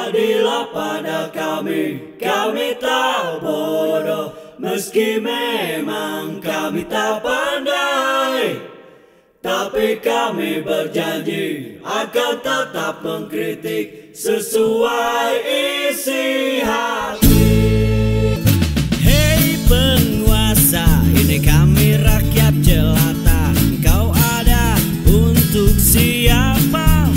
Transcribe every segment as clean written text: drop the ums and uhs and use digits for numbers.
Adillah pada kami tak bodoh, meski memang kami tak pandai, tapi kami berjanji akan tetap mengkritik sesuai isi hati. Hei penguasa, ini kami rakyat jelata. Engkau ada untuk siapa?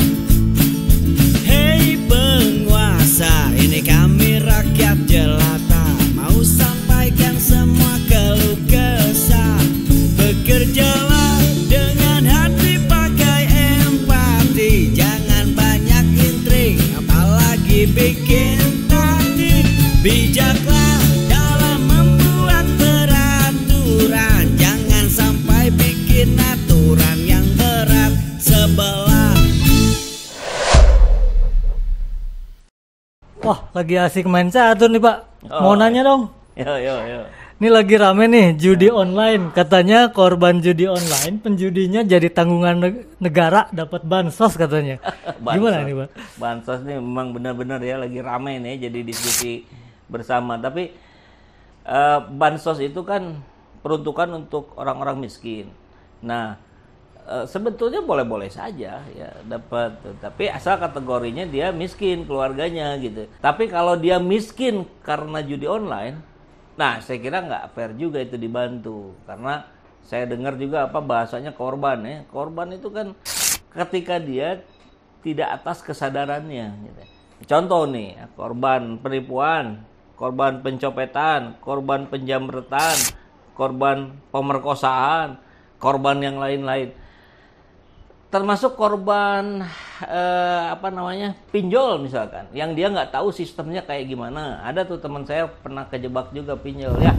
Hei penguasa, ini kami rakyat jelata. Mau sampaikan semua keluh kesah. Bekerjalah dengan hati, pakai empati. Jangan banyak intrik, apalagi bikin taktik. Bijaklah dalam membuat peraturan. Jangan sampai bikin aturan yang berat sebelah. Wah, lagi asik main catur nih Pak. Mau nanya dong. Yo. Ini lagi rame nih judi online. Katanya korban judi online, penjudinya jadi tanggungan negara, dapat bansos katanya. Gimana nih Pak? Bansos nih memang benar-benar ya lagi rame nih, jadi diskusi bersama. Tapi bansos itu kan peruntukan untuk orang-orang miskin. Nah, sebetulnya boleh-boleh saja ya dapat, tapi asal kategorinya dia miskin keluarganya gitu. Tapi kalau dia miskin karena judi online, nah saya kira nggak fair juga itu dibantu, karena saya dengar juga apa bahasanya korban ya. Korban itu kan ketika dia tidak atas kesadarannya gitu. Contoh nih, korban penipuan, korban pencopetan, korban penjamretan, korban pemerkosaan, korban yang lain-lain. Termasuk korban pinjol misalkan, yang dia nggak tahu sistemnya kayak gimana. Ada tuh teman saya pernah kejebak juga pinjol ya.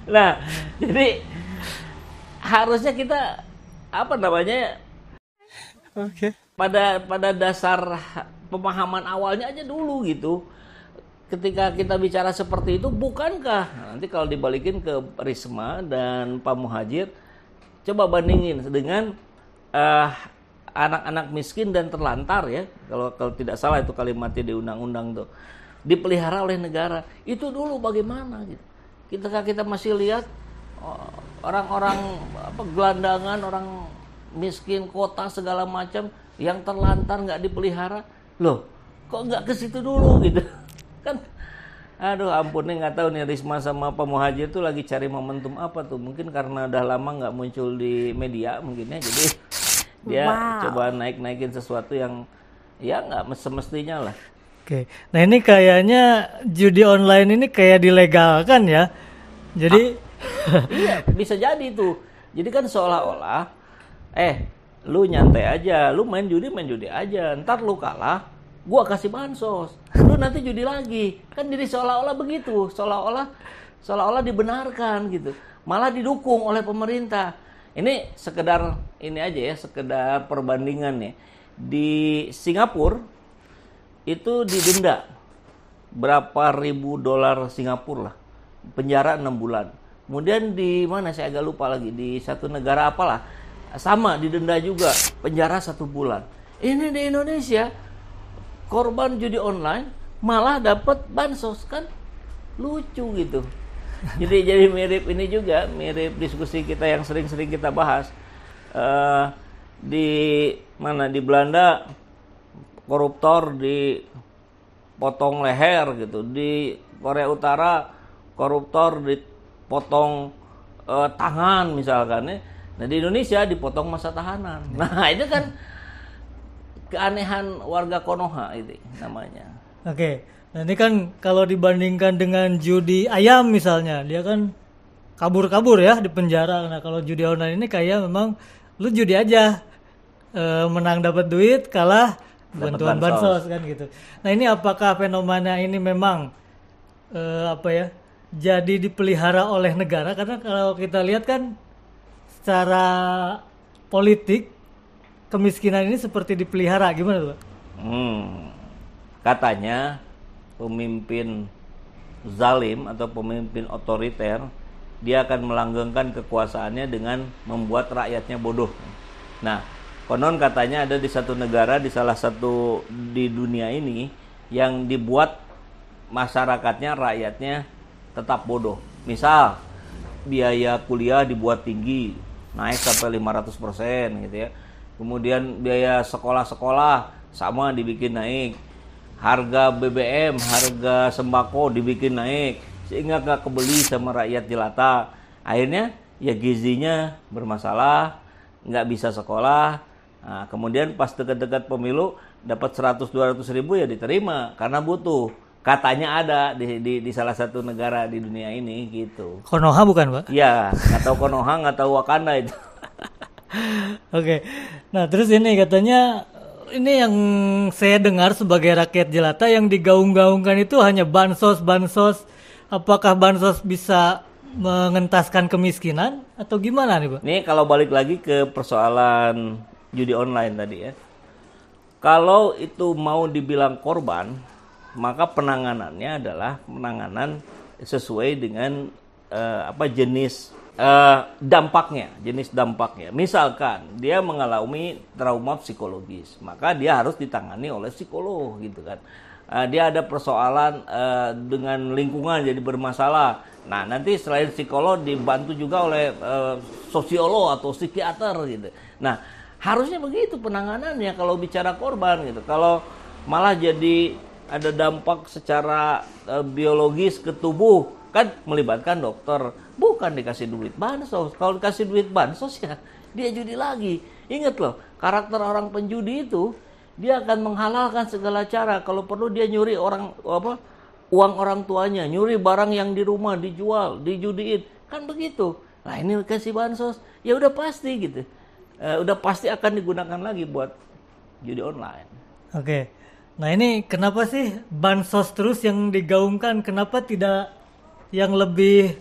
Nah, jadi harusnya kita pada dasar pemahaman awalnya aja dulu gitu. Ketika kita bicara seperti itu, bukankah nanti kalau dibalikin ke Risma dan Pak Muhadjir, coba bandingin dengan anak-anak miskin dan terlantar ya, kalau tidak salah itu kalimatnya di undang-undang tuh, dipelihara oleh negara. Itu dulu bagaimana gitu. Kita masih lihat orang-orang gelandangan, orang miskin kota segala macam yang terlantar nggak dipelihara. Loh, kok nggak ke situ dulu gitu kan? Aduh ampun nih, nggak tahu nih Risma sama Pak Muhadjir tuh lagi cari momentum apa tuh. Mungkin karena udah lama nggak muncul di media mungkin ya, jadi dia coba naik-naikin sesuatu yang ya nggak semestinya lah. Oke, nah ini kayaknya judi online ini kayak dilegalkan ya. Jadi iya bisa jadi tuh. Jadi kan seolah-olah lu nyantai aja, lu main judi aja, ntar lu kalah, gua kasih bansos, lu nanti judi lagi. Kan jadi seolah-olah begitu, seolah-olah dibenarkan gitu, malah didukung oleh pemerintah. Ini sekedar ini aja ya, sekedar perbandingan nih. Di Singapura itu didenda berapa ribu dolar Singapura lah, penjara 6 bulan. Kemudian di mana saya agak lupa lagi, di satu negara apalah, sama didenda juga, penjara 1 bulan. Ini di Indonesia korban judi online malah dapat bansos, kan lucu gitu. Jadi mirip ini juga, mirip diskusi kita yang sering-sering kita bahas. Di mana di Belanda koruptor dipotong leher gitu, di Korea Utara koruptor dipotong tangan misalkan ya. Nah di Indonesia dipotong masa tahanan. Nah itu kan keanehan warga Konoha itu namanya. Oke, nah ini kan kalau dibandingkan dengan judi ayam misalnya, dia kan kabur-kabur ya di penjara. Nah kalau judi online ini kayak memang lu judi aja, menang dapat duit, kalah bantuan bansos kan gitu. Nah ini apakah fenomena ini memang jadi dipelihara oleh negara? Karena kalau kita lihat kan secara politik kemiskinan ini seperti dipelihara, gimana Pak? Katanya pemimpin zalim atau pemimpin otoriter, dia akan melanggengkan kekuasaannya dengan membuat rakyatnya bodoh. Nah, Konon katanya ada di satu negara, di salah satu di dunia ini, yang dibuat masyarakatnya, rakyatnya tetap bodoh. Misal, biaya kuliah dibuat tinggi, naik sampai 500% gitu ya. Kemudian biaya sekolah-sekolah sama dibikin naik. Harga BBM, harga sembako dibikin naik. Sehingga gak kebeli sama rakyat jelata. Akhirnya ya gizinya bermasalah, nggak bisa sekolah. Nah, kemudian pas dekat-dekat pemilu dapat 100-200 ribu ya diterima karena butuh. Katanya ada di salah satu negara di dunia ini gitu. Konoha bukan, Pak? Iya, nggak tahu Konoha, nggak tahu Wakanda itu. Oke. Nah, terus ini katanya ini yang saya dengar sebagai rakyat jelata yang digaung-gaungkan itu hanya bansos. Apakah bansos bisa mengentaskan kemiskinan atau gimana nih, Pak? Nih kalau balik lagi ke persoalan judi online tadi ya. Kalau itu mau dibilang korban, maka penanganannya adalah penanganan sesuai dengan jenis dampaknya. Misalkan dia mengalami trauma psikologis, maka dia harus ditangani oleh psikolog gitu kan. Dia ada persoalan dengan lingkungan jadi bermasalah. Nah, nanti selain psikolog dibantu juga oleh sosiolog atau psikiater gitu. Nah, harusnya begitu penanganannya kalau bicara korban gitu. Kalau malah jadi ada dampak secara biologis ke tubuh, kan melibatkan dokter, bukan dikasih duit bansos. Kalau dikasih duit bansos ya dia judi lagi. Ingat loh, karakter orang penjudi itu dia akan menghalalkan segala cara. Kalau perlu dia nyuri uang orang tuanya, nyuri barang yang di rumah dijual, dijudiin, kan begitu. Nah ini kasih bansos, ya udah pasti gitu, udah pasti akan digunakan lagi buat judi online. Oke, nah ini kenapa sih bansos terus yang digaungkan? Kenapa tidak yang lebih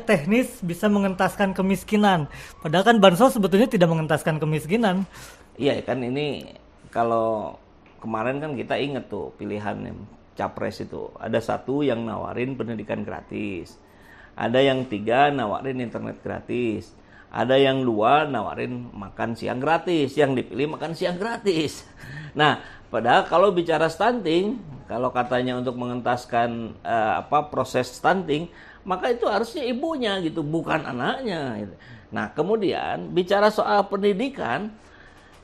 teknis bisa mengentaskan kemiskinan? Padahal kan bansos sebetulnya tidak mengentaskan kemiskinan. Iya kan, ini kalau kemarin kan kita inget tuh pilihan capres itu. Ada satu yang nawarin pendidikan gratis. Ada yang 3 nawarin internet gratis. Ada yang 2 nawarin makan siang gratis. Yang dipilih makan siang gratis. Nah, padahal kalau bicara stunting, kalau katanya untuk mengentaskan proses stunting, maka itu harusnya ibunya gitu, bukan anaknya gitu. Nah, kemudian bicara soal pendidikan,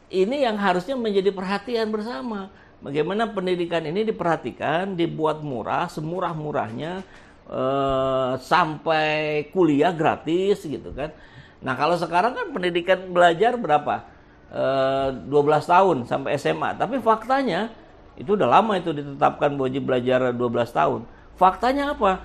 ini yang harusnya menjadi perhatian bersama. Bagaimana pendidikan ini diperhatikan, dibuat murah, semurah-murahnya, sampai kuliah gratis gitu kan. Nah kalau sekarang kan pendidikan belajar berapa? 12 tahun sampai SMA. Tapi faktanya, itu udah lama itu ditetapkan wajib belajar 12 tahun. Faktanya apa?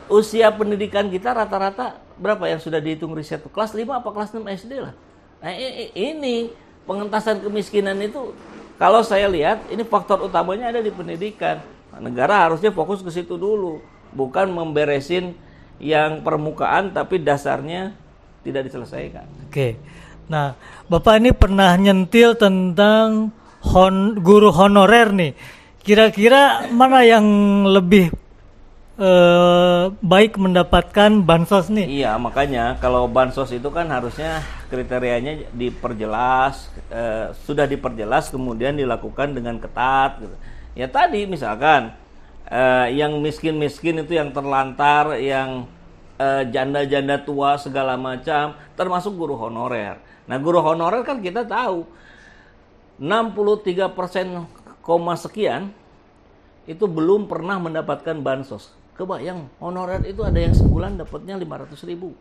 Usia pendidikan kita rata-rata berapa yang sudah dihitung riset? Kelas 5 apa kelas 6 SD lah. Nah ini pengentasan kemiskinan itu kalau saya lihat ini faktor utamanya ada di pendidikan. Nah, negara harusnya fokus ke situ dulu, bukan memberesin yang permukaan tapi dasarnya tidak diselesaikan. Oke. Nah, Bapak ini pernah nyentil tentang guru honorer nih. Kira-kira mana yang lebih baik mendapatkan bansos nih? Iya, makanya kalau bansos itu kan harusnya kriterianya diperjelas, sudah diperjelas kemudian dilakukan dengan ketat gitu. Ya tadi misalkan yang miskin-miskin itu, yang terlantar, yang janda-janda tua segala macam, termasuk guru honorer. Nah, guru honorer kan kita tahu 63% sekian itu belum pernah mendapatkan bansos. Kebayang, honorer itu ada yang sebulan dapatnya 500 ribu,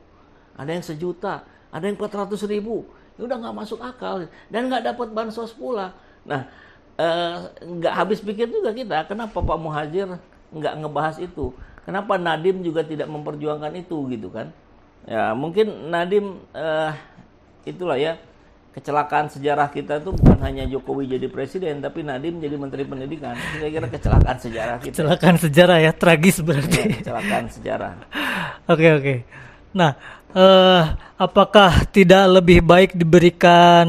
ada yang sejuta, ada yang 400 ribu. Ini udah nggak masuk akal dan nggak dapat bansos pula. Nah, nggak habis pikir juga kita, kenapa Pak Muhadjir nggak ngebahas itu? Kenapa Nadiem juga tidak memperjuangkan itu gitu kan? Ya mungkin Nadiem itulah ya, kecelakaan sejarah kita tuh bukan hanya Jokowi jadi presiden, tapi Nadiem jadi menteri pendidikan. Saya kira kecelakaan sejarah kita. Kecelakaan sejarah ya, tragis berarti. Ya, kecelakaan sejarah. Oke. Nah, apakah tidak lebih baik diberikan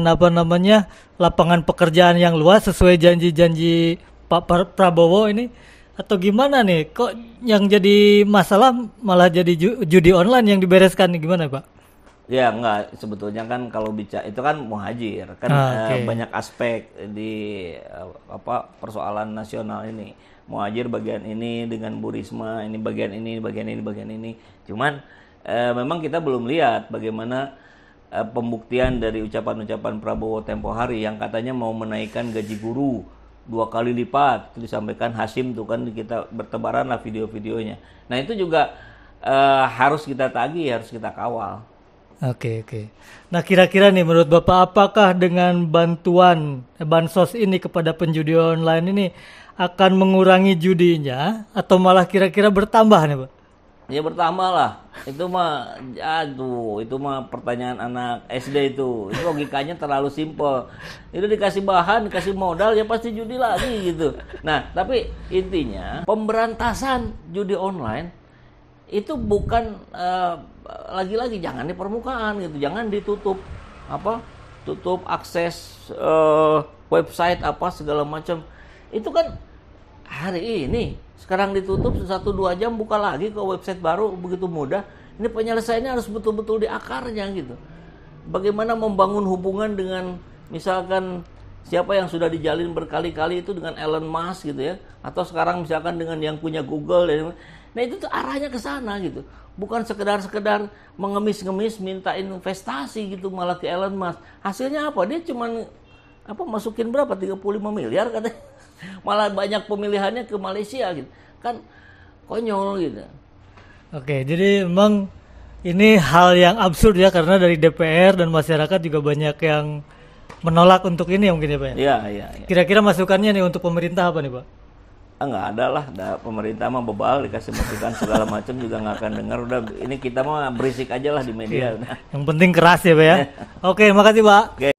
lapangan pekerjaan yang luas sesuai janji-janji Pak Prabowo ini? Atau gimana nih? Kok yang jadi masalah malah jadi judi online yang dibereskan nih, gimana Pak? Ya enggak, sebetulnya kan kalau bicara itu kan muhajir kan banyak aspek di persoalan nasional ini. Muhajir bagian ini dengan Bu Risma, ini bagian ini, bagian ini, bagian ini. Cuman memang kita belum lihat bagaimana pembuktian dari ucapan-ucapan Prabowo tempo hari yang katanya mau menaikkan gaji guru 2 kali lipat. Itu disampaikan Hasyim tuh kan, kita bertebaran lah video-videonya. Nah itu juga harus kita tagih, harus kita kawal. Oke. Nah kira-kira nih menurut Bapak, apakah dengan bantuan bansos ini kepada penjudi online ini akan mengurangi judinya atau malah kira-kira bertambah nih Pak? Ya bertambah lah. Itu mah pertanyaan anak SD itu. Itu logikanya terlalu simpel. Itu dikasih bahan, dikasih modal ya pasti judi lagi gitu. Nah, tapi intinya pemberantasan judi online itu bukan lagi-lagi jangan di permukaan gitu, jangan ditutup tutup akses website apa segala macam. Itu kan hari ini sekarang ditutup 1-2 jam buka lagi ke website baru begitu mudah. Ini penyelesaiannya harus betul-betul di akarnya gitu. Bagaimana membangun hubungan dengan misalkan siapa yang sudah dijalin berkali-kali itu dengan Elon Musk gitu ya, atau sekarang misalkan dengan yang punya Google dan nah itu tuh arahnya ke sana gitu. Bukan sekedar mengemis-ngemis minta investasi gitu malah ke Elon Musk. Hasilnya apa? Dia cuman masukin berapa? 35 miliar katanya. Malah banyak pemilihannya ke Malaysia gitu. Kan konyol gitu. Oke, jadi memang ini hal yang absurd ya, karena dari DPR dan masyarakat juga banyak yang menolak untuk ini mungkin ya Pak ya? Iya. Kira-kira masukannya nih untuk pemerintah apa nih Pak? Nggak ada lah, pemerintah mah bebal, dikasih masukan segala macam juga nggak akan dengar. Udah ini kita mah berisik aja lah di media. Yang penting keras ya Pak ya. Oke, makasih Pak.